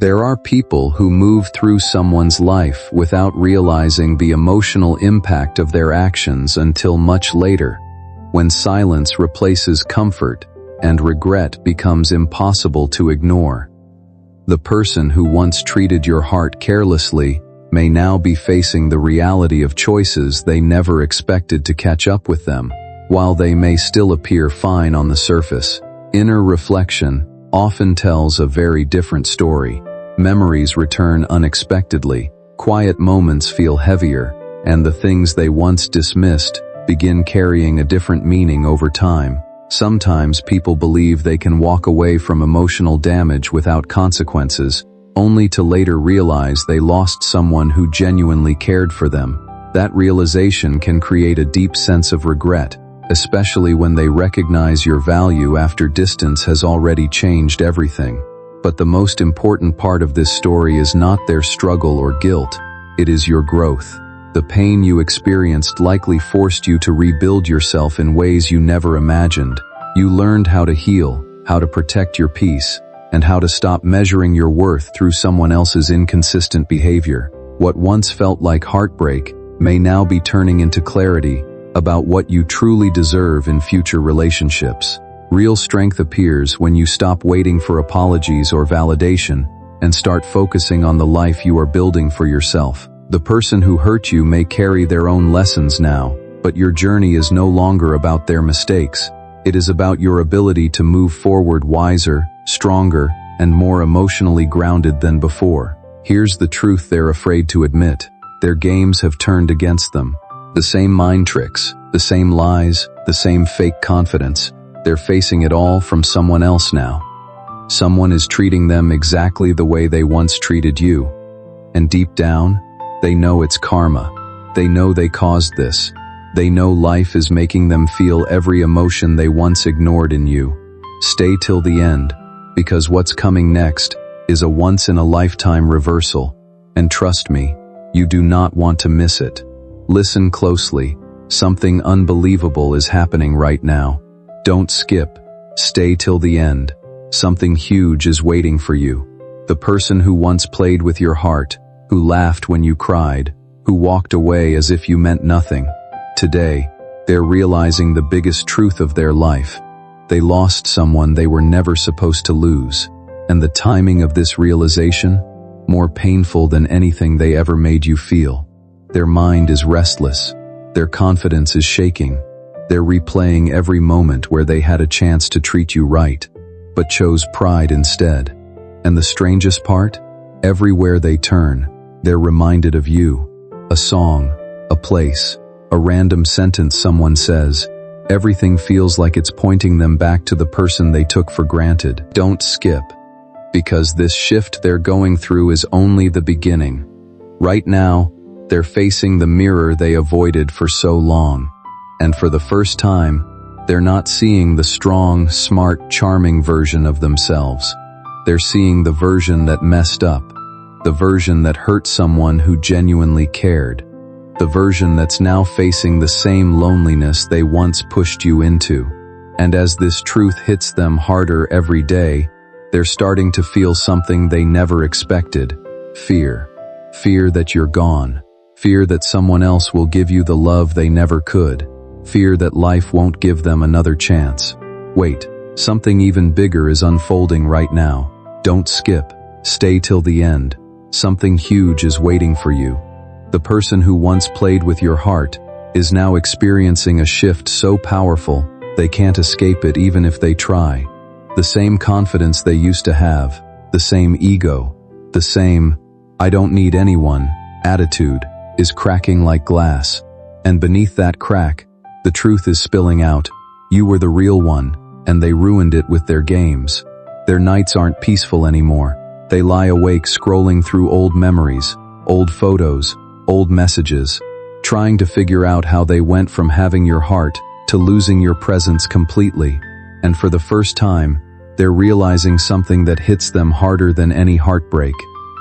There are people who move through someone's life without realizing the emotional impact of their actions until much later, when silence replaces comfort and regret becomes impossible to ignore. The person who once treated your heart carelessly may now be facing the reality of choices they never expected to catch up with them. While they may still appear fine on the surface, inner reflection often tells a very different story. Memories return unexpectedly, quiet moments feel heavier, and the things they once dismissed begin carrying a different meaning over time. Sometimes people believe they can walk away from emotional damage without consequences, only to later realize they lost someone who genuinely cared for them. That realization can create a deep sense of regret, especially when they recognize your value after distance has already changed everything. But the most important part of this story is not their struggle or guilt, it is your growth. The pain you experienced likely forced you to rebuild yourself in ways you never imagined. You learned how to heal, how to protect your peace, and how to stop measuring your worth through someone else's inconsistent behavior. What once felt like heartbreak may now be turning into clarity about what you truly deserve in future relationships. Real strength appears when you stop waiting for apologies or validation and start focusing on the life you are building for yourself. The person who hurt you may carry their own lessons now, but your journey is no longer about their mistakes. It is about your ability to move forward wiser, stronger, and more emotionally grounded than before. Here's the truth they're afraid to admit. Their games have turned against them. The same mind tricks, the same lies, the same fake confidence. They're facing it all from someone else now. Someone is treating them exactly the way they once treated you. And deep down, they know it's karma. They know they caused this. They know life is making them feel every emotion they once ignored in you. Stay till the end, because what's coming next is a once-in-a-lifetime reversal. And trust me, you do not want to miss it. Listen closely. Something unbelievable is happening right now. Don't skip. Stay till the end. Something huge is waiting for you. The person who once played with your heart, who laughed when you cried, who walked away as if you meant nothing. Today, they're realizing the biggest truth of their life. They lost someone they were never supposed to lose. And the timing of this realization, more painful than anything they ever made you feel. Their mind is restless. Their confidence is shaking. They're replaying every moment where they had a chance to treat you right, but chose pride instead. And the strangest part? Everywhere they turn, they're reminded of you. A song, a place, a random sentence someone says. Everything feels like it's pointing them back to the person they took for granted. Don't skip, because this shift they're going through is only the beginning. Right now, they're facing the mirror they avoided for so long. And for the first time, they're not seeing the strong, smart, charming version of themselves. They're seeing the version that messed up, the version that hurt someone who genuinely cared, the version that's now facing the same loneliness they once pushed you into. And as this truth hits them harder every day, they're starting to feel something they never expected. Fear. Fear that you're gone. Fear that someone else will give you the love they never could. Fear that life won't give them another chance. Wait, something even bigger is unfolding right now. Don't skip. Stay till the end. Something huge is waiting for you. The person who once played with your heart is now experiencing a shift so powerful they can't escape it even if they try. The same confidence they used to have, the same ego, the same "I don't need anyone" attitude is cracking like glass. And beneath that crack, the truth is spilling out. You were the real one, and they ruined it with their games. Their nights aren't peaceful anymore. They lie awake scrolling through old memories, old photos, old messages, trying to figure out how they went from having your heart to losing your presence completely. And for the first time, they're realizing something that hits them harder than any heartbreak.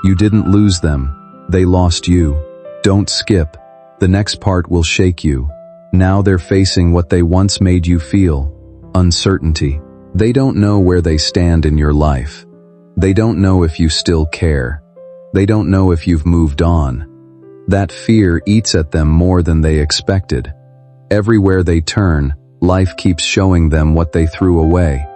You didn't lose them. They lost you. Don't skip. The next part will shake you. Now they're facing what they once made you feel. Uncertainty. They don't know where they stand in your life. They don't know if you still care. They don't know if you've moved on. That fear eats at them more than they expected. Everywhere they turn, life keeps showing them what they threw away.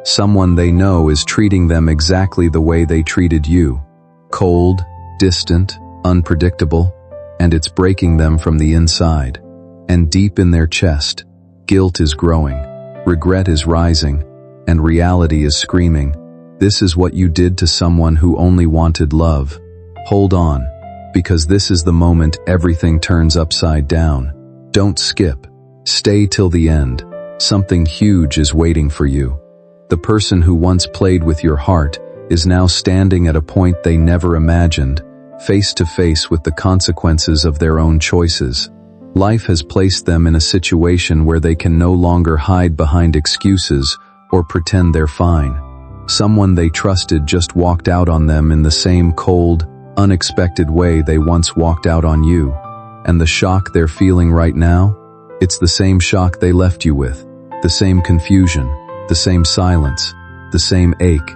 Someone they know is treating them exactly the way they treated you. Cold, distant, unpredictable, and it's breaking them from the inside. And deep in their chest, guilt is growing, regret is rising, and reality is screaming. This is what you did to someone who only wanted love. Hold on, because this is the moment everything turns upside down. Don't skip. Stay till the end. Something huge is waiting for you. The person who once played with your heart is now standing at a point they never imagined, face to face with the consequences of their own choices. Life has placed them in a situation where they can no longer hide behind excuses or pretend they're fine. Someone they trusted just walked out on them in the same cold, unexpected way they once walked out on you. And the shock they're feeling right now? It's the same shock they left you with. The same confusion, the same silence, the same ache.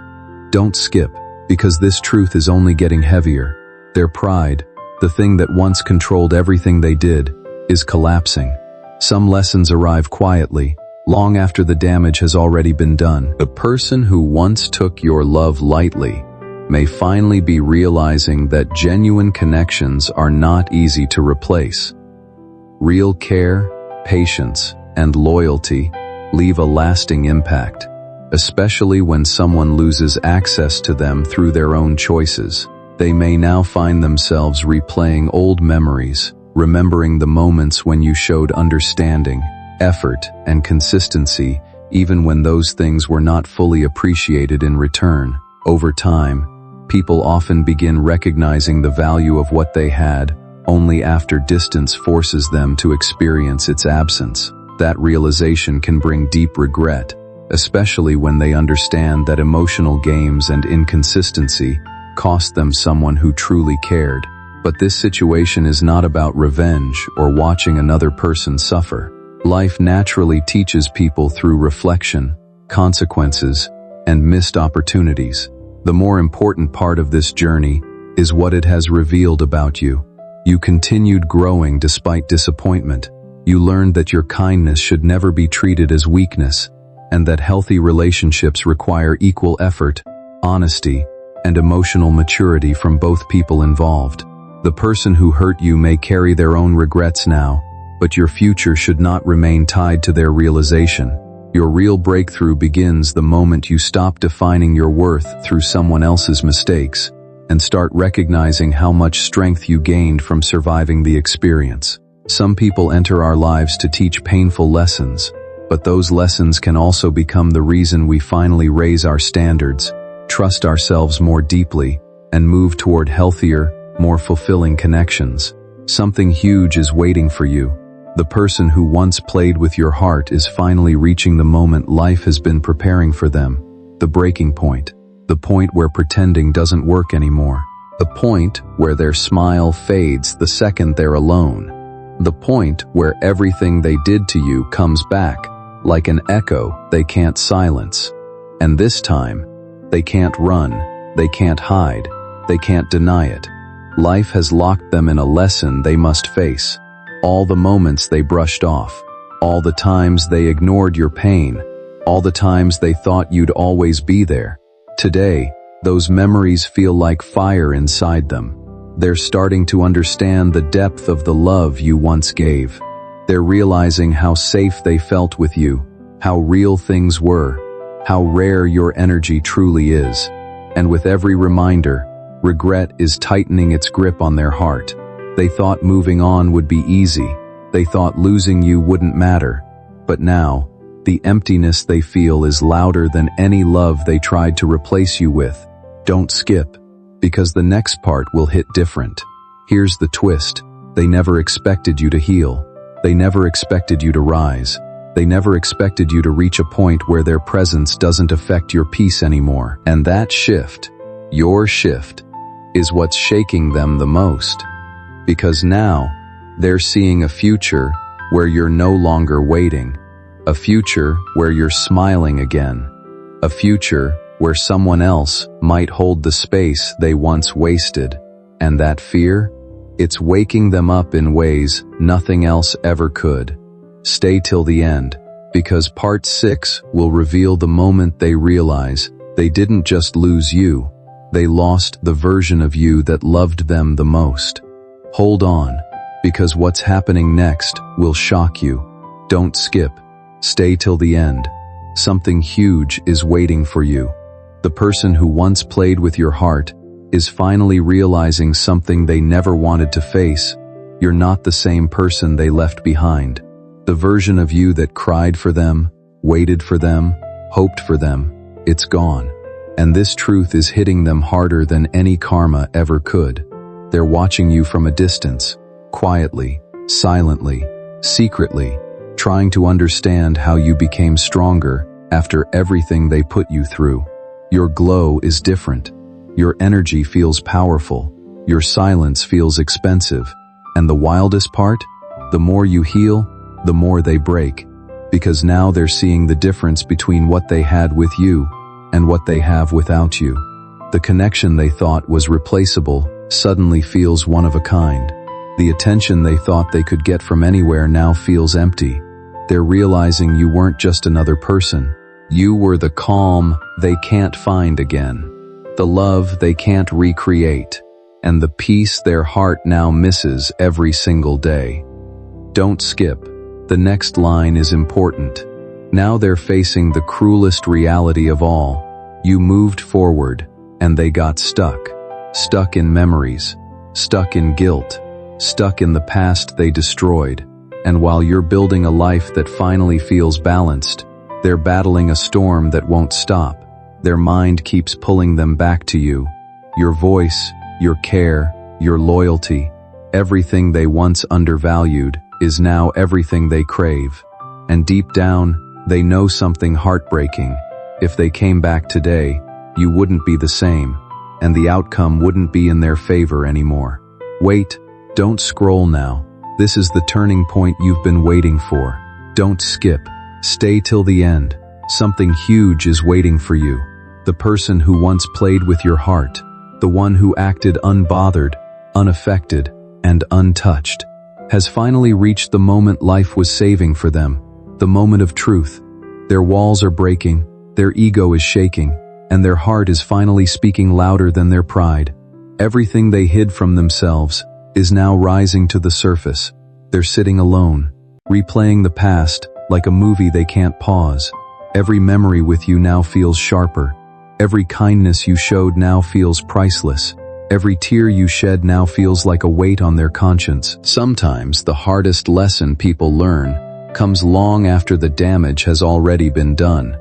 Don't skip, because this truth is only getting heavier. Their pride, the thing that once controlled everything they did, is collapsing. Some lessons arrive quietly, long after the damage has already been done. The person who once took your love lightly may finally be realizing that genuine connections are not easy to replace. Real care, patience, and loyalty leave a lasting impact, especially when someone loses access to them through their own choices. They may now find themselves replaying old memories, remembering the moments when you showed understanding, effort, and consistency, even when those things were not fully appreciated in return. Over time, people often begin recognizing the value of what they had only after distance forces them to experience its absence. That realization can bring deep regret, especially when they understand that emotional games and inconsistency cost them someone who truly cared. But this situation is not about revenge or watching another person suffer. Life naturally teaches people through reflection, consequences, and missed opportunities. The more important part of this journey is what it has revealed about you. You continued growing despite disappointment. You learned that your kindness should never be treated as weakness, and that healthy relationships require equal effort, honesty, and emotional maturity from both people involved. The person who hurt you may carry their own regrets now, but your future should not remain tied to their realization. Your real breakthrough begins the moment you stop defining your worth through someone else's mistakes and start recognizing how much strength you gained from surviving the experience. Some people enter our lives to teach painful lessons, but those lessons can also become the reason we finally raise our standards, trust ourselves more deeply, and move toward healthier, more fulfilling connections. Something huge is waiting for you. The person who once played with your heart is finally reaching the moment life has been preparing for them. The breaking point. The point where pretending doesn't work anymore. The point where their smile fades the second they're alone. The point where everything they did to you comes back, like an echo they can't silence. And this time, they can't run, they can't hide, they can't deny it. Life has locked them in a lesson they must face. All the moments they brushed off, all the times they ignored your pain, all the times they thought you'd always be there. Today, those memories feel like fire inside them. They're starting to understand the depth of the love you once gave. They're realizing how safe they felt with you, how real things were, how rare your energy truly is. And with every reminder, regret is tightening its grip on their heart. They thought moving on would be easy. They thought losing you wouldn't matter. But now, the emptiness they feel is louder than any love they tried to replace you with. Don't skip, because the next part will hit different. Here's the twist. They never expected you to heal. They never expected you to rise. They never expected you to reach a point where their presence doesn't affect your peace anymore. And that shift, your shift, is what's shaking them the most. Because now, they're seeing a future where you're no longer waiting. A future where you're smiling again. A future where someone else might hold the space they once wasted. And that fear? It's waking them up in ways nothing else ever could. Stay till the end, because part 6 will reveal the moment they realize they didn't just lose you, they lost the version of you that loved them the most. Hold on, because what's happening next will shock you. Don't skip. Stay till the end. Something huge is waiting for you. The person who once played with your heart is finally realizing something they never wanted to face. You're not the same person they left behind. The version of you that cried for them, waited for them, hoped for them, it's gone. And this truth is hitting them harder than any karma ever could. They're watching you from a distance, quietly, silently, secretly, trying to understand how you became stronger after everything they put you through. Your glow is different. Your energy feels powerful. Your silence feels expensive. And the wildest part? The more you heal, the more they break. Because now they're seeing the difference between what they had with you and what they have without you. The connection they thought was replaceable suddenly feels one of a kind. The attention they thought they could get from anywhere now feels empty. They're realizing you weren't just another person. You were the calm they can't find again, the love they can't recreate, and the peace their heart now misses every single day. Don't skip. The next line is important. Now they're facing the cruelest reality of all. You moved forward, and they got stuck. Stuck in memories, stuck in guilt, stuck in the past they destroyed. And while you're building a life that finally feels balanced, they're battling a storm that won't stop. Their mind keeps pulling them back to you. Your voice, your care, your loyalty, everything they once undervalued is now everything they crave. And deep down, they know something heartbreaking. If they came back today, you wouldn't be the same, and the outcome wouldn't be in their favor anymore. Wait, don't scroll now. This is the turning point you've been waiting for. Don't skip. Stay till the end. Something huge is waiting for you. The person who once played with your heart, the one who acted unbothered, unaffected, and untouched, has finally reached the moment life was saving for them, the moment of truth. Their walls are breaking, their ego is shaking, and their heart is finally speaking louder than their pride. Everything they hid from themselves is now rising to the surface. They're sitting alone, replaying the past like a movie they can't pause. Every memory with you now feels sharper. Every kindness you showed now feels priceless. Every tear you shed now feels like a weight on their conscience. Sometimes the hardest lesson people learn comes long after the damage has already been done.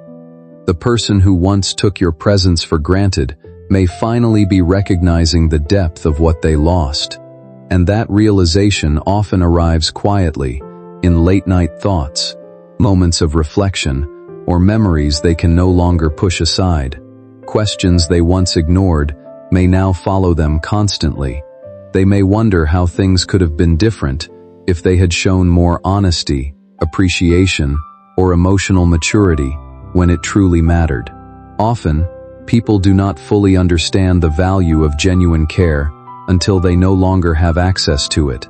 The person who once took your presence for granted may finally be recognizing the depth of what they lost. And that realization often arrives quietly, in late-night thoughts, moments of reflection, or memories they can no longer push aside. Questions they once ignored may now follow them constantly. They may wonder how things could have been different if they had shown more honesty, appreciation, or emotional maturity when it truly mattered. Often, people do not fully understand the value of genuine care until they no longer have access to it.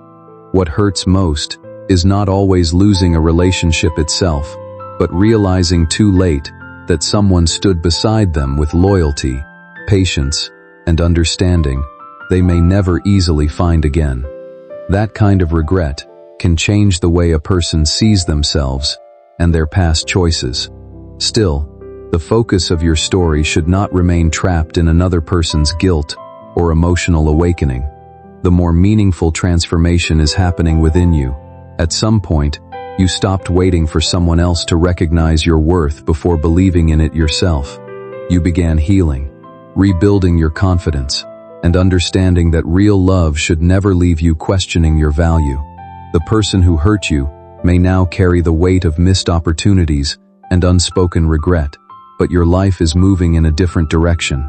What hurts most is not always losing a relationship itself, but realizing too late that someone stood beside them with loyalty, patience, and understanding they may never easily find again. That kind of regret can change the way a person sees themselves and their past choices. Still, the focus of your story should not remain trapped in another person's guilt or emotional awakening. The more meaningful transformation is happening within you. At some point, you stopped waiting for someone else to recognize your worth before believing in it yourself. You began healing, rebuilding your confidence, and understanding that real love should never leave you questioning your value. The person who hurt you may now carry the weight of missed opportunities and unspoken regret, but your life is moving in a different direction.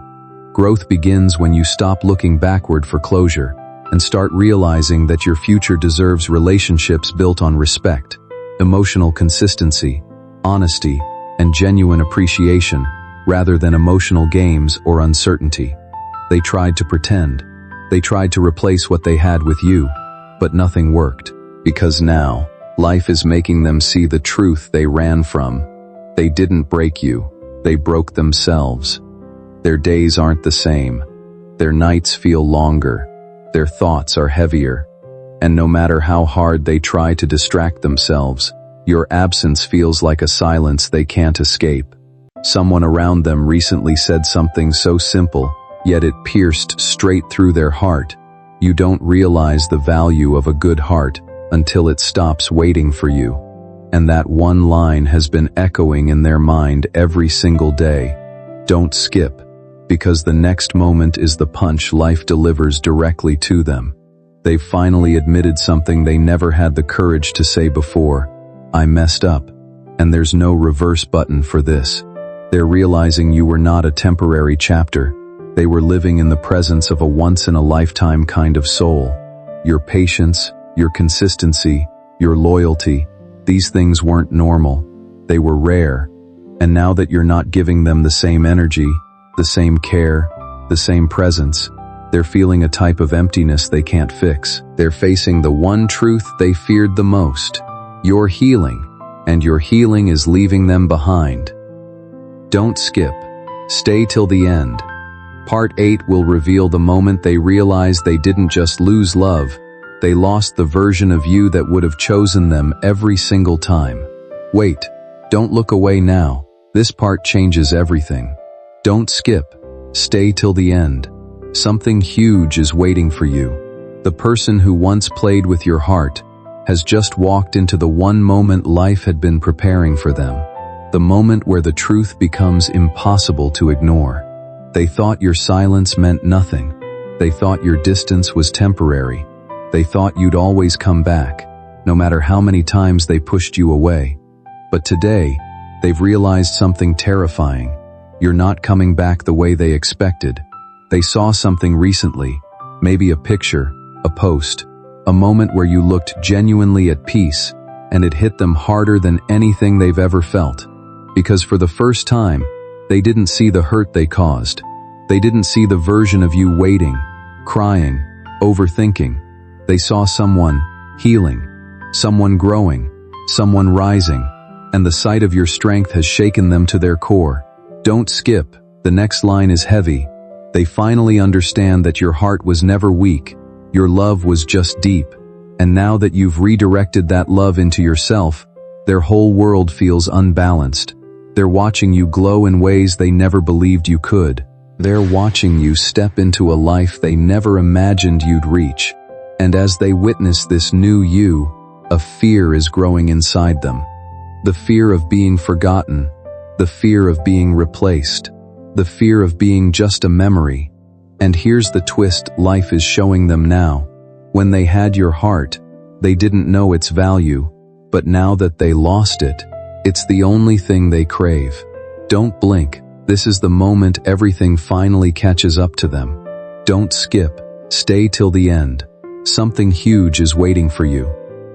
Growth begins when you stop looking backward for closure and start realizing that your future deserves relationships built on respect, emotional consistency, honesty, and genuine appreciation, rather than emotional games or uncertainty. They tried to pretend. They tried to replace what they had with you, but nothing worked. Because now, life is making them see the truth they ran from. They didn't break you. They broke themselves. Their days aren't the same. Their nights feel longer. Their thoughts are heavier. And no matter how hard they try to distract themselves, your absence feels like a silence they can't escape. Someone around them recently said something so simple, yet it pierced straight through their heart. You don't realize the value of a good heart until it stops waiting for you. And that one line has been echoing in their mind every single day. Don't skip, because the next moment is the punch life delivers directly to them. They've finally admitted something they never had the courage to say before. I messed up, and there's no reverse button for this. They're realizing you were not a temporary chapter. They were living in the presence of a once-in-a-lifetime kind of soul. Your patience, your consistency, your loyalty, these things weren't normal. They were rare. And now that you're not giving them the same energy, the same care, the same presence, they're feeling a type of emptiness they can't fix. They're facing the one truth they feared the most. You're healing, and your healing is leaving them behind. Don't skip. Stay till the end. Part 8 will reveal the moment they realize they didn't just lose love, they lost the version of you that would have chosen them every single time. Wait, don't look away now. This part changes everything. Don't skip. Stay till the end. Something huge is waiting for you. The person who once played with your heart has just walked into the one moment life had been preparing for them. The moment where the truth becomes impossible to ignore. They thought your silence meant nothing. They thought your distance was temporary. They thought you'd always come back, no matter how many times they pushed you away. But today, they've realized something terrifying. You're not coming back the way they expected. They saw something recently, maybe a picture, a post, a moment where you looked genuinely at peace, and it hit them harder than anything they've ever felt. Because for the first time, they didn't see the hurt they caused. They didn't see the version of you waiting, crying, overthinking. They saw someone healing, someone growing, someone rising, and the sight of your strength has shaken them to their core. Don't skip. The next line is heavy. They finally understand that your heart was never weak. Your love was just deep. And now that you've redirected that love into yourself, their whole world feels unbalanced. They're watching you glow in ways they never believed you could. They're watching you step into a life they never imagined you'd reach. And as they witness this new you, a fear is growing inside them. The fear of being forgotten, the fear of being replaced, the fear of being just a memory. And here's the twist life is showing them now. When they had your heart, they didn't know its value, but now that they lost it, it's the only thing they crave. Don't blink. This is the moment everything finally catches up to them. Don't skip. Stay till the end. Something huge is waiting for you.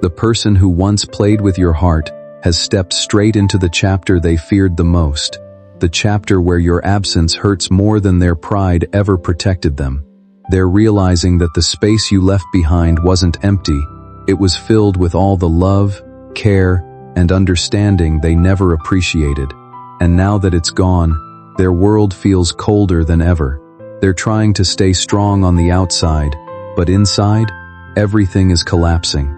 The person who once played with your heart has stepped straight into the chapter they feared the most. The chapter where your absence hurts more than their pride ever protected them. They're realizing that the space you left behind wasn't empty. It was filled with all the love, care, and understanding they never appreciated. And now that it's gone, their world feels colder than ever. They're trying to stay strong on the outside, but inside, everything is collapsing.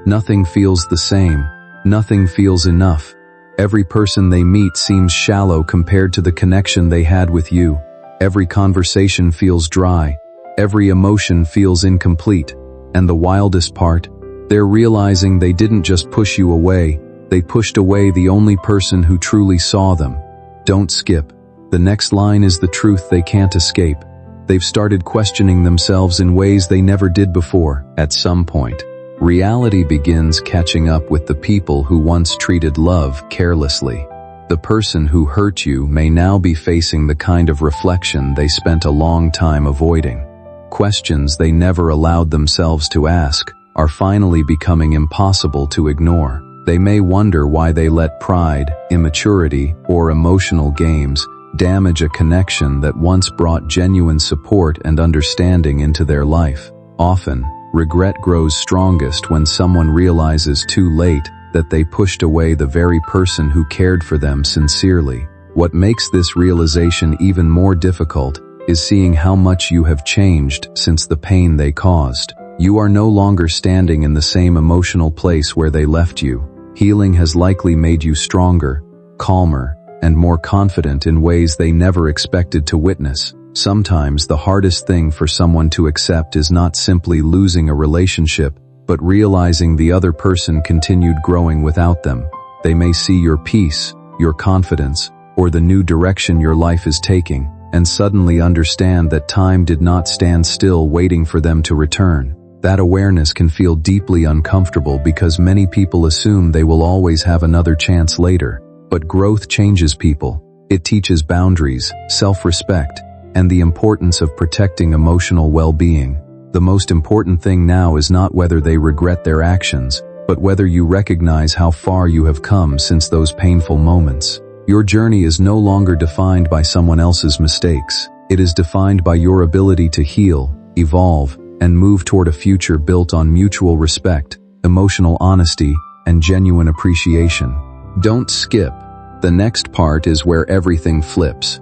Nothing feels the same. Nothing feels enough. Every person they meet seems shallow compared to the connection they had with you. Every conversation feels dry. Every emotion feels incomplete. And the wildest part, they're realizing they didn't just push you away, they pushed away the only person who truly saw them. Don't skip. The next line is the truth they can't escape. They've started questioning themselves in ways they never did before. At some point, reality begins catching up with the people who once treated love carelessly. The person who hurt you may now be facing the kind of reflection they spent a long time avoiding. Questions they never allowed themselves to ask are finally becoming impossible to ignore. They may wonder why they let pride, immaturity, or emotional games damage a connection that once brought genuine support and understanding into their life. Often, regret grows strongest when someone realizes too late that they pushed away the very person who cared for them sincerely. What makes this realization even more difficult is seeing how much you have changed since the pain they caused. You are no longer standing in the same emotional place where they left you. Healing has likely made you stronger, calmer, and more confident in ways they never expected to witness. Sometimes the hardest thing for someone to accept is not simply losing a relationship, but realizing the other person continued growing without them. They may see your peace, your confidence, or the new direction your life is taking, and suddenly understand that time did not stand still waiting for them to return. That awareness can feel deeply uncomfortable because many people assume they will always have another chance later. But growth changes people. It teaches boundaries, self-respect, and the importance of protecting emotional well-being. The most important thing now is not whether they regret their actions, but whether you recognize how far you have come since those painful moments. Your journey is no longer defined by someone else's mistakes. It is defined by your ability to heal, evolve, and move toward a future built on mutual respect, emotional honesty, and genuine appreciation. Don't skip. The next part is where everything flips.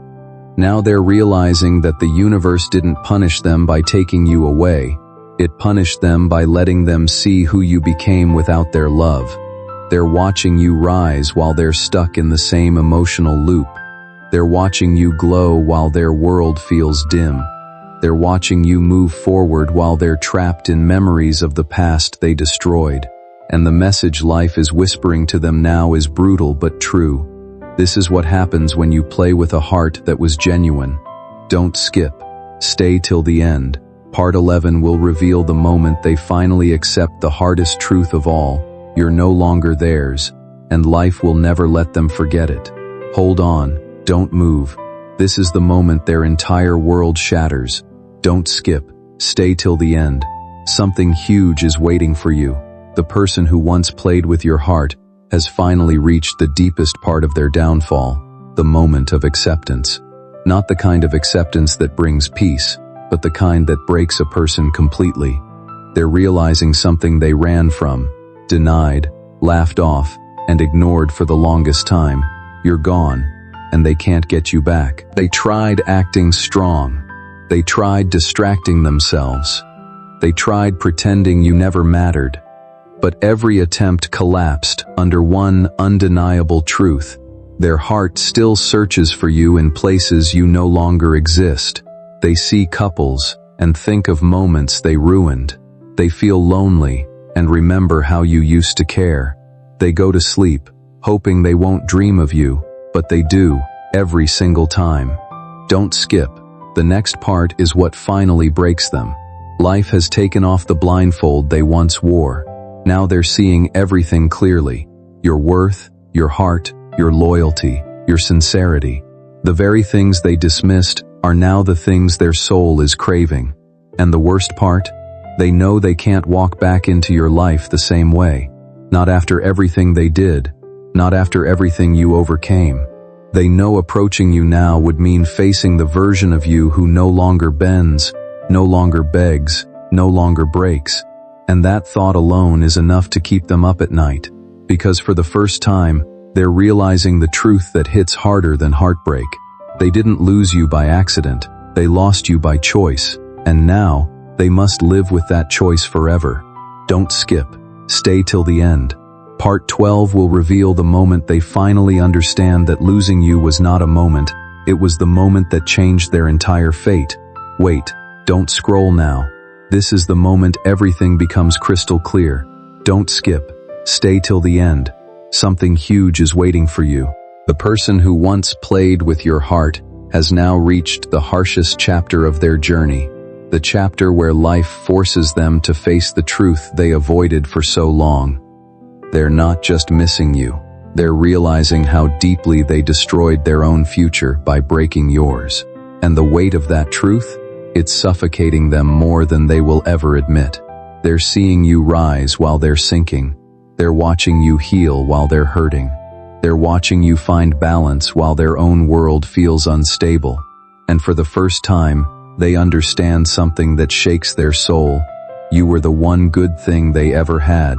Now they're realizing that the universe didn't punish them by taking you away. It punished them by letting them see who you became without their love. They're watching you rise while they're stuck in the same emotional loop. They're watching you glow while their world feels dim. They're watching you move forward while they're trapped in memories of the past they destroyed. And the message life is whispering to them now is brutal but true. This is what happens when you play with a heart that was genuine. Don't skip. Stay till the end. Part 11 will reveal the moment they finally accept the hardest truth of all. You're no longer theirs, and life will never let them forget it. Hold on. Don't move. This is the moment their entire world shatters. Don't skip. Stay till the end. Something huge is waiting for you. The person who once played with your heart has finally reached the deepest part of their downfall, the moment of acceptance. Not the kind of acceptance that brings peace, but the kind that breaks a person completely. They're realizing something they ran from, denied, laughed off, and ignored for the longest time. You're gone, and they can't get you back. They tried acting strong. They tried distracting themselves. They tried pretending you never mattered. But every attempt collapsed under one undeniable truth. Their heart still searches for you in places you no longer exist. They see couples and think of moments they ruined. They feel lonely and remember how you used to care. They go to sleep, hoping they won't dream of you, but they do, every single time. Don't skip. The next part is what finally breaks them. Life has taken off the blindfold they once wore. Now they're seeing everything clearly. Your worth, your heart, your loyalty, your sincerity. The very things they dismissed are now the things their soul is craving. And the worst part? They know they can't walk back into your life the same way. Not after everything they did. Not after everything you overcame. They know approaching you now would mean facing the version of you who no longer bends, no longer begs, no longer breaks. And that thought alone is enough to keep them up at night. Because for the first time, they're realizing the truth that hits harder than heartbreak. They didn't lose you by accident. They lost you by choice. And now, they must live with that choice forever. Don't skip. Stay till the end. Part 12 will reveal the moment they finally understand that losing you was not a moment. It was the moment that changed their entire fate. Wait, don't scroll now. This is the moment everything becomes crystal clear. Don't skip. Stay till the end. Something huge is waiting for you. The person who once played with your heart has now reached the harshest chapter of their journey. The chapter where life forces them to face the truth they avoided for so long. They're not just missing you. They're realizing how deeply they destroyed their own future by breaking yours. And the weight of that truth? It's suffocating them more than they will ever admit. They're seeing you rise while they're sinking. They're watching you heal while they're hurting. They're They're watching you find balance while their own world feels unstable. And for the first time, they understand something that shakes their soul. You were the one good thing they ever had,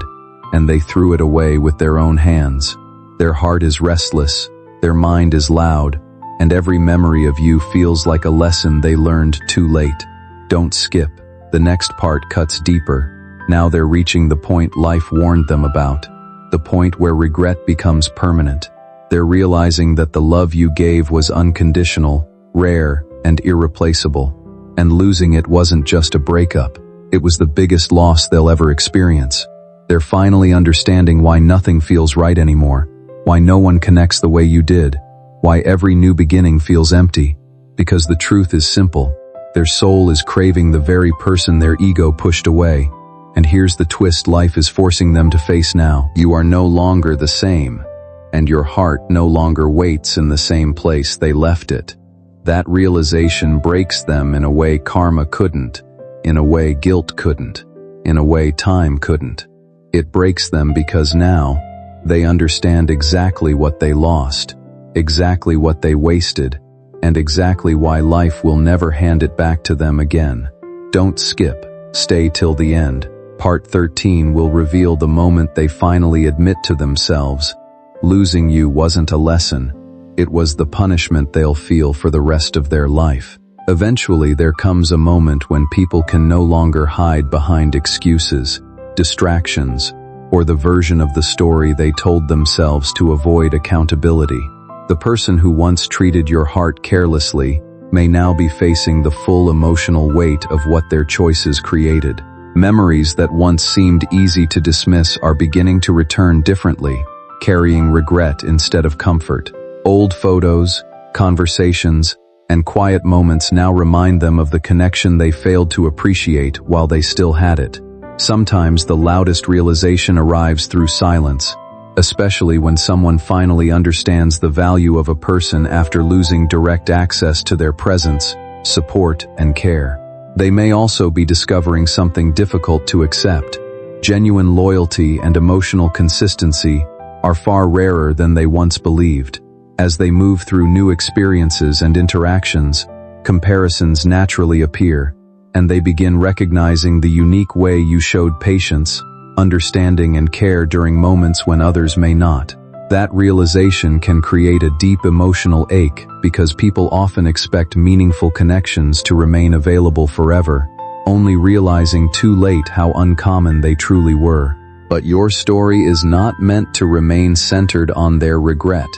and they threw it away with their own hands. Their heart is restless, their mind is loud, and every memory of you feels like a lesson they learned too late. Don't skip. The next part cuts deeper. Now they're reaching the point life warned them about. The point where regret becomes permanent. They're realizing that the love you gave was unconditional, rare, and irreplaceable. And losing it wasn't just a breakup. It was the biggest loss they'll ever experience. They're finally understanding why nothing feels right anymore, why no one connects the way you did, why every new beginning feels empty. Because the truth is simple. Their soul is craving the very person their ego pushed away. And here's the twist life is forcing them to face now. You are no longer the same, and your heart no longer waits in the same place they left it. That realization breaks them in a way karma couldn't, in a way guilt couldn't, in a way time couldn't. It breaks them because now, they understand exactly what they lost, exactly what they wasted, and exactly why life will never hand it back to them again. Don't skip, stay till the end. Part 13 will reveal the moment they finally admit to themselves, losing you wasn't a lesson, it was the punishment they'll feel for the rest of their life. Eventually there comes a moment when people can no longer hide behind excuses, distractions, or the version of the story they told themselves to avoid accountability. The person who once treated your heart carelessly may now be facing the full emotional weight of what their choices created. Memories that once seemed easy to dismiss are beginning to return differently, carrying regret instead of comfort. Old photos, conversations, and quiet moments now remind them of the connection they failed to appreciate while they still had it. Sometimes the loudest realization arrives through silence, especially when someone finally understands the value of a person after losing direct access to their presence, support, and care. They may also be discovering something difficult to accept. Genuine loyalty and emotional consistency are far rarer than they once believed. As they move through new experiences and interactions, comparisons naturally appear, and they begin recognizing the unique way you showed patience, understanding, and care during moments when others may not. That realization can create a deep emotional ache because people often expect meaningful connections to remain available forever, only realizing too late how uncommon they truly were. But your story is not meant to remain centered on their regret.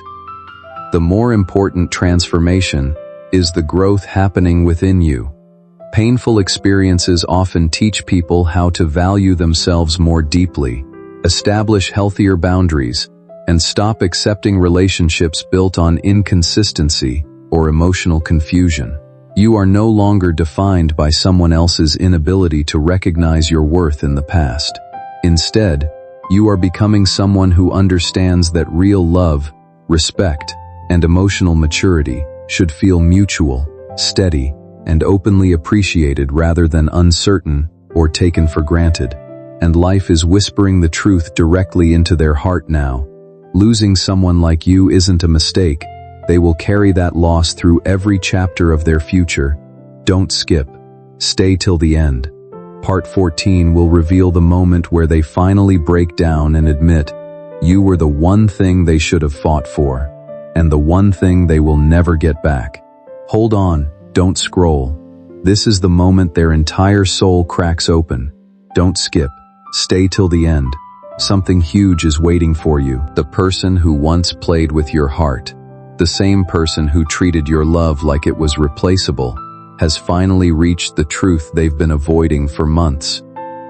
The more important transformation is the growth happening within you. Painful experiences often teach people how to value themselves more deeply, establish healthier boundaries, and stop accepting relationships built on inconsistency or emotional confusion. You are no longer defined by someone else's inability to recognize your worth in the past. Instead, you are becoming someone who understands that real love, respect, and emotional maturity should feel mutual, steady, and openly appreciated rather than uncertain or taken for granted. And life is whispering the truth directly into their heart now. Losing someone like you isn't a mistake. They will carry that loss through every chapter of their future. Don't skip. Stay till the end. Part 14 will reveal the moment where they finally break down and admit, you were the one thing they should have fought for, and the one thing they will never get back. Hold on, don't scroll. This is the moment their entire soul cracks open. Don't skip. Stay till the end. Something huge is waiting for you. The person who once played with your heart, the same person who treated your love like it was replaceable, has finally reached the truth they've been avoiding for months.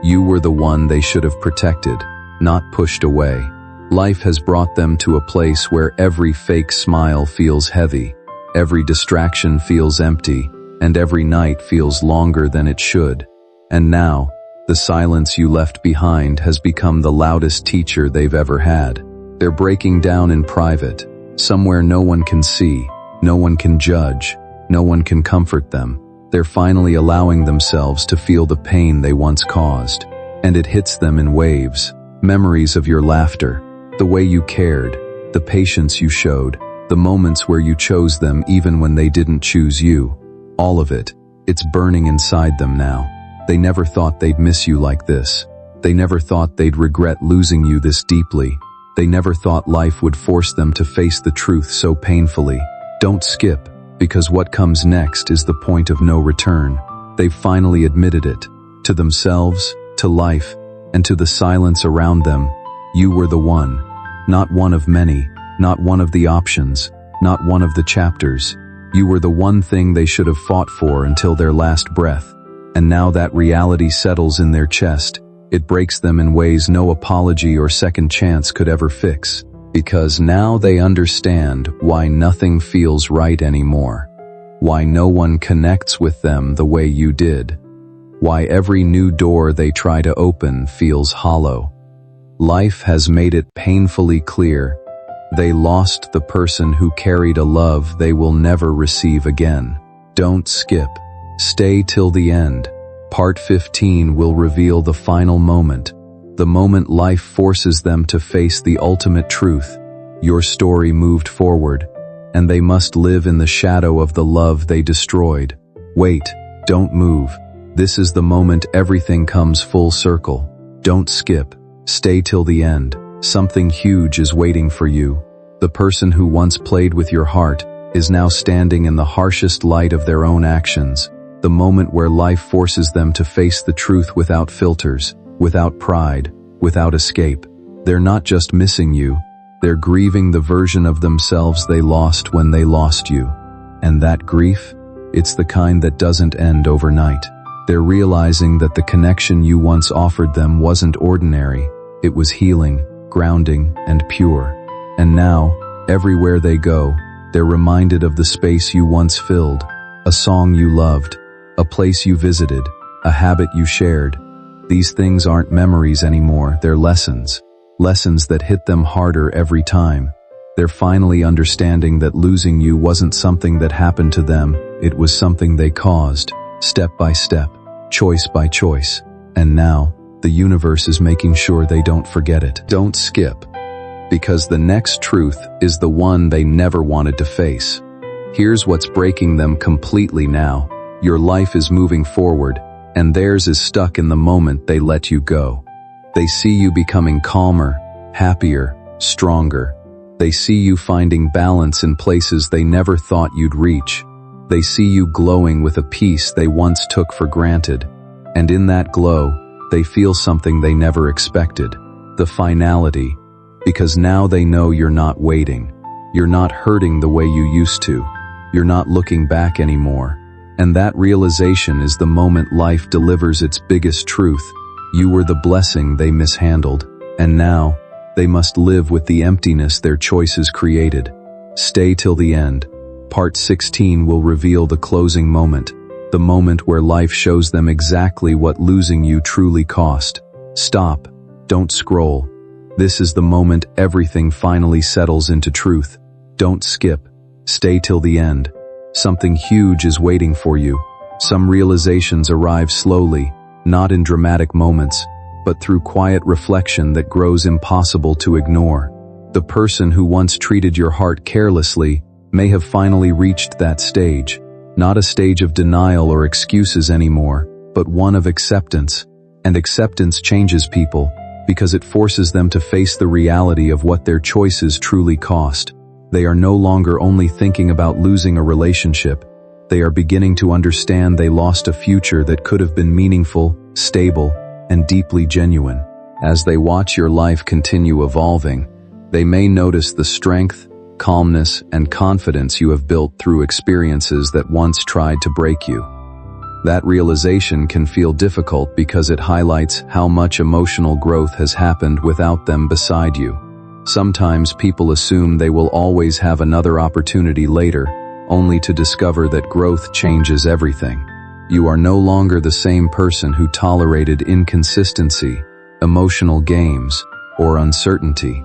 You were the one they should have protected, not pushed away. Life has brought them to a place where every fake smile feels heavy, every distraction feels empty, and every night feels longer than it should. And now, the silence you left behind has become the loudest teacher they've ever had. They're breaking down in private, somewhere no one can see, no one can judge, no one can comfort them. They're finally allowing themselves to feel the pain they once caused. And it hits them in waves, memories of your laughter, the way you cared, the patience you showed, the moments where you chose them even when they didn't choose you. All of it, it's burning inside them now. They never thought they'd miss you like this. They never thought they'd regret losing you this deeply. They never thought life would force them to face the truth so painfully. Don't skip, because what comes next is the point of no return. They've finally admitted it. To themselves, to life, and to the silence around them. You were the one. Not one of many, not one of the options, not one of the chapters. You were the one thing they should have fought for until their last breath. And now that reality settles in their chest, it breaks them in ways no apology or second chance could ever fix. Because now they understand why nothing feels right anymore. Why no one connects with them the way you did. Why every new door they try to open feels hollow. Life has made it painfully clear. They lost the person who carried a love they will never receive again. Don't skip. Stay till the end. Part 15 will reveal the final moment. The moment life forces them to face the ultimate truth. Your story moved forward, and they must live in the shadow of the love they destroyed. Wait, don't move. This is the moment everything comes full circle. Don't skip. Stay till the end. Something huge is waiting for you. The person who once played with your heart is now standing in the harshest light of their own actions. The moment where life forces them to face the truth without filters, without pride, without escape. They're not just missing you, they're grieving the version of themselves they lost when they lost you. And that grief? It's the kind that doesn't end overnight. They're realizing that the connection you once offered them wasn't ordinary. It was healing, grounding, and pure. And now, everywhere they go, they're reminded of the space you once filled, a song you loved, a place you visited, a habit you shared. These things aren't memories anymore, they're lessons. Lessons that hit them harder every time. They're finally understanding that losing you wasn't something that happened to them, it was something they caused, step by step, choice by choice. And now, the universe is making sure they don't forget it. Don't skip. Because the next truth is the one they never wanted to face. Here's what's breaking them completely now. Your life is moving forward, and theirs is stuck in the moment they let you go. They see you becoming calmer, happier, stronger. They see you finding balance in places they never thought you'd reach. They see you glowing with a peace they once took for granted. And in that glow, they feel something they never expected. The finality. Because now they know you're not waiting. You're not hurting the way you used to. You're not looking back anymore. And that realization is the moment life delivers its biggest truth. You were the blessing they mishandled. And now, they must live with the emptiness their choices created. Stay till the end. Part 16 will reveal the closing moment. The moment where life shows them exactly what losing you truly cost. Stop. Don't scroll. This is the moment everything finally settles into truth. Don't skip. Stay till the end. Something huge is waiting for you. Some realizations arrive slowly, not in dramatic moments, but through quiet reflection that grows impossible to ignore. The person who once treated your heart carelessly may have finally reached that stage. Not a stage of denial or excuses anymore, but one of acceptance. And acceptance changes people, because it forces them to face the reality of what their choices truly cost. They are no longer only thinking about losing a relationship. They are beginning to understand they lost a future that could have been meaningful, stable, and deeply genuine. As they watch your life continue evolving, they may notice the strength, calmness, and confidence you have built through experiences that once tried to break you. That realization can feel difficult because it highlights how much emotional growth has happened without them beside you. Sometimes people assume they will always have another opportunity later, only to discover that growth changes everything. You are no longer the same person who tolerated inconsistency, emotional games, or uncertainty.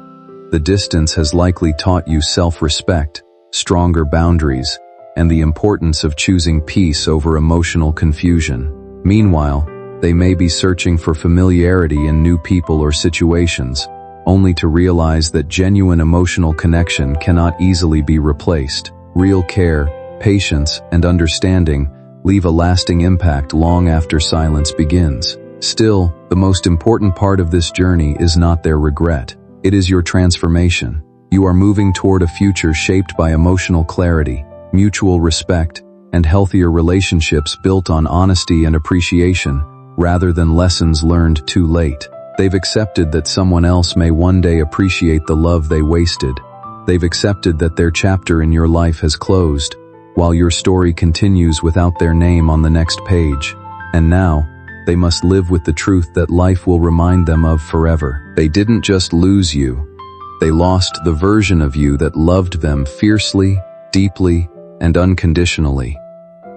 The distance has likely taught you self-respect, stronger boundaries, and the importance of choosing peace over emotional confusion. Meanwhile, they may be searching for familiarity in new people or situations, only to realize that genuine emotional connection cannot easily be replaced. Real care, patience, and understanding leave a lasting impact long after silence begins. Still, the most important part of this journey is not their regret. It is your transformation. You are moving toward a future shaped by emotional clarity, mutual respect, and healthier relationships built on honesty and appreciation, rather than lessons learned too late. They've accepted that someone else may one day appreciate the love they wasted. They've accepted that their chapter in your life has closed, while your story continues without their name on the next page. And now, they must live with the truth that life will remind them of forever. They didn't just lose you. They lost the version of you that loved them fiercely, deeply, and unconditionally.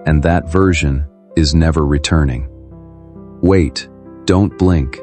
And that version is never returning. Wait, don't blink.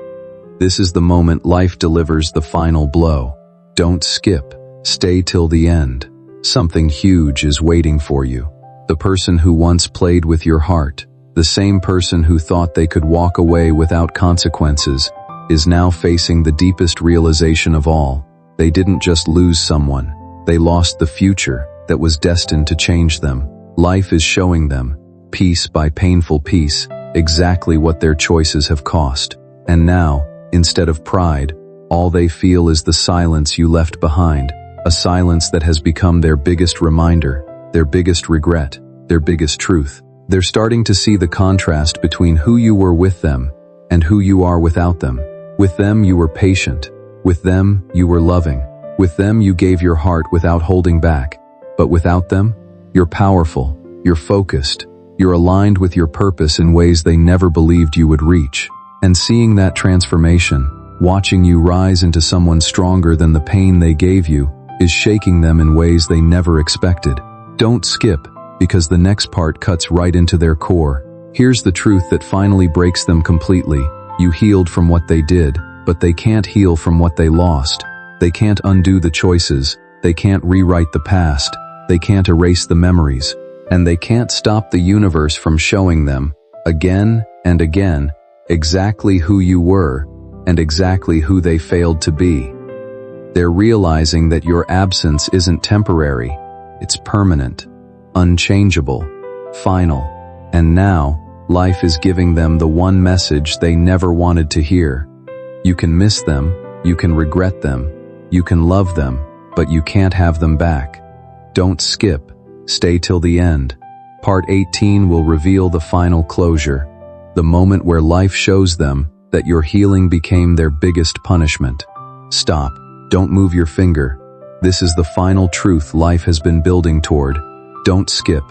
This is the moment life delivers the final blow. Don't skip. Stay till the end. Something huge is waiting for you. The person who once played with your heart, the same person who thought they could walk away without consequences, is now facing the deepest realization of all. They didn't just lose someone. They lost the future that was destined to change them. Life is showing them, piece by painful piece, exactly what their choices have cost. And now, instead of pride, all they feel is the silence you left behind, a silence that has become their biggest reminder, their biggest regret, their biggest truth. They're starting to see the contrast between who you were with them and who you are without them. With them you were patient. With them you were loving. With them you gave your heart without holding back. But without them, you're powerful, you're focused, you're aligned with your purpose in ways they never believed you would reach. And seeing that transformation, watching you rise into someone stronger than the pain they gave you, is shaking them in ways they never expected. Don't skip, because the next part cuts right into their core. Here's the truth that finally breaks them completely. You healed from what they did, but they can't heal from what they lost. They can't undo the choices. They can't rewrite the past. They can't erase the memories. And they can't stop the universe from showing them, again and again, exactly who you were and exactly who they failed to be. They're realizing that your absence isn't temporary. It's permanent, unchangeable, final. And now, life is giving them the one message they never wanted to hear. You can miss them, you can regret them, you can love them, but you can't have them back. Don't skip. Stay till the end. Part 18 will reveal the final closure, the moment where life shows them that your healing became their biggest punishment. Stop. Don't move your finger. This is the final truth life has been building toward. Don't skip.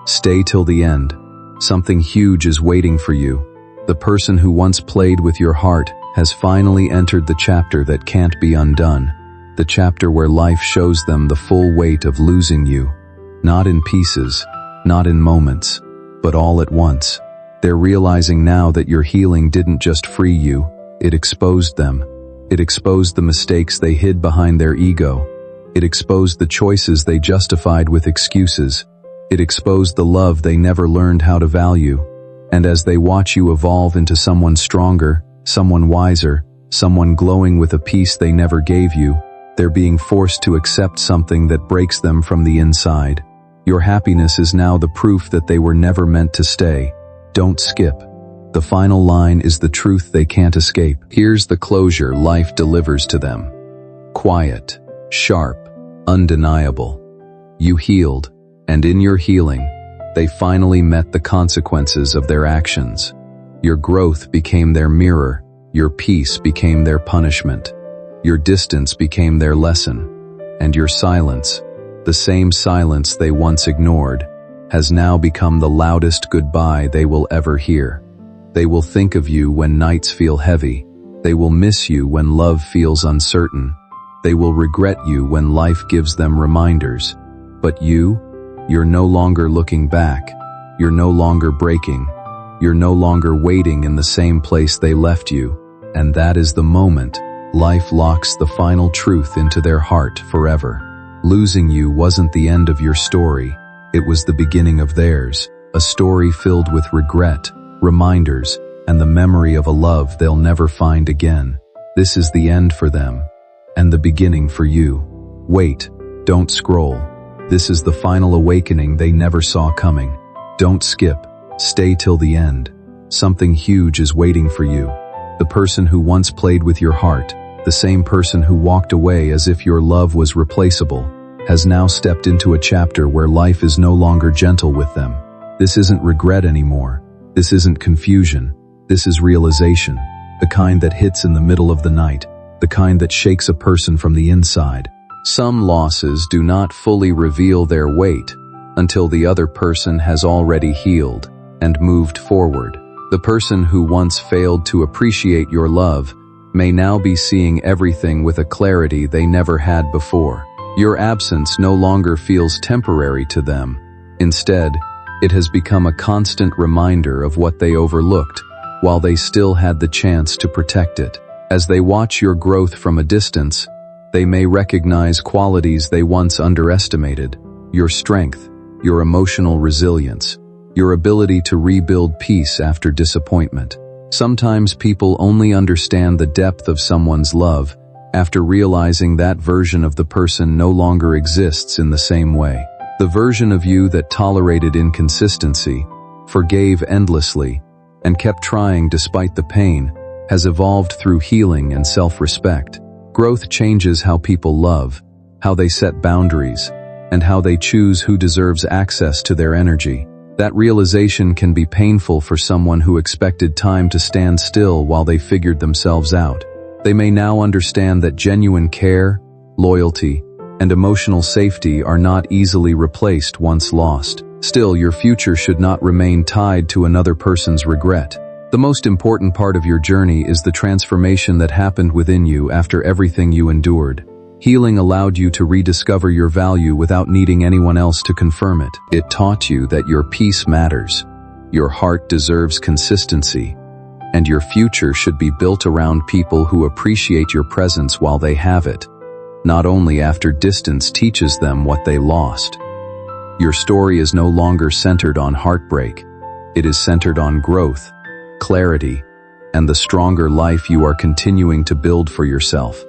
Stay till the end. Something huge is waiting for you. The person who once played with your heart has finally entered the chapter that can't be undone. The chapter where life shows them the full weight of losing you. Not in pieces, not in moments, but all at once. They're realizing now that your healing didn't just free you, it exposed them. It exposed the mistakes they hid behind their ego. It exposed the choices they justified with excuses. It exposed the love they never learned how to value. And as they watch you evolve into someone stronger, someone wiser, someone glowing with a peace they never gave you, they're being forced to accept something that breaks them from the inside. Your happiness is now the proof that they were never meant to stay. Don't skip. The final line is the truth they can't escape. Here's the closure life delivers to them. Quiet, sharp, undeniable. You healed, and in your healing, they finally met the consequences of their actions. Your growth became their mirror. Your peace became their punishment. Your distance became their lesson. And your silence, the same silence they once ignored, has now become the loudest goodbye they will ever hear. They will think of you when nights feel heavy. They will miss you when love feels uncertain. They will regret you when life gives them reminders. But you're no longer looking back. You're no longer breaking. You're no longer waiting in the same place they left you. And that is the moment life locks the final truth into their heart forever. Losing you wasn't the end of your story. It was the beginning of theirs, a story filled with regret, reminders, and the memory of a love they'll never find again. This is the end for them. and the beginning for you. Wait, don't scroll. This is the final awakening they never saw coming. Don't skip. Stay till the end. Something huge is waiting for you. The person who once played with your heart, the same person who walked away as if your love was replaceable, has now stepped into a chapter where life is no longer gentle with them. This isn't regret anymore. This isn't confusion. This is realization. The kind that hits in the middle of the night. The kind that shakes a person from the inside. Some losses do not fully reveal their weight until the other person has already healed and moved forward. The person who once failed to appreciate your love may now be seeing everything with a clarity they never had before. Your absence no longer feels temporary to them. Instead, it has become a constant reminder of what they overlooked while they still had the chance to protect it. As they watch your growth from a distance, they may recognize qualities they once underestimated: your strength, your emotional resilience, your ability to rebuild peace after disappointment. Sometimes people only understand the depth of someone's love after realizing that version of the person no longer exists in the same way. The version of you that tolerated inconsistency, forgave endlessly, and kept trying despite the pain has evolved through healing and self-respect. Growth changes how people love, how they set boundaries, and how they choose who deserves access to their energy. That realization can be painful for someone who expected time to stand still while they figured themselves out. They may now understand that genuine care, loyalty, and emotional safety are not easily replaced once lost. Still, your future should not remain tied to another person's regret. The most important part of your journey is the transformation that happened within you after everything you endured. Healing allowed you to rediscover your value without needing anyone else to confirm it. It taught you that your peace matters, your heart deserves consistency, and your future should be built around people who appreciate your presence while they have it, not only after distance teaches them what they lost. Your story is no longer centered on heartbreak. It is centered on growth, clarity, and the stronger life you are continuing to build for yourself.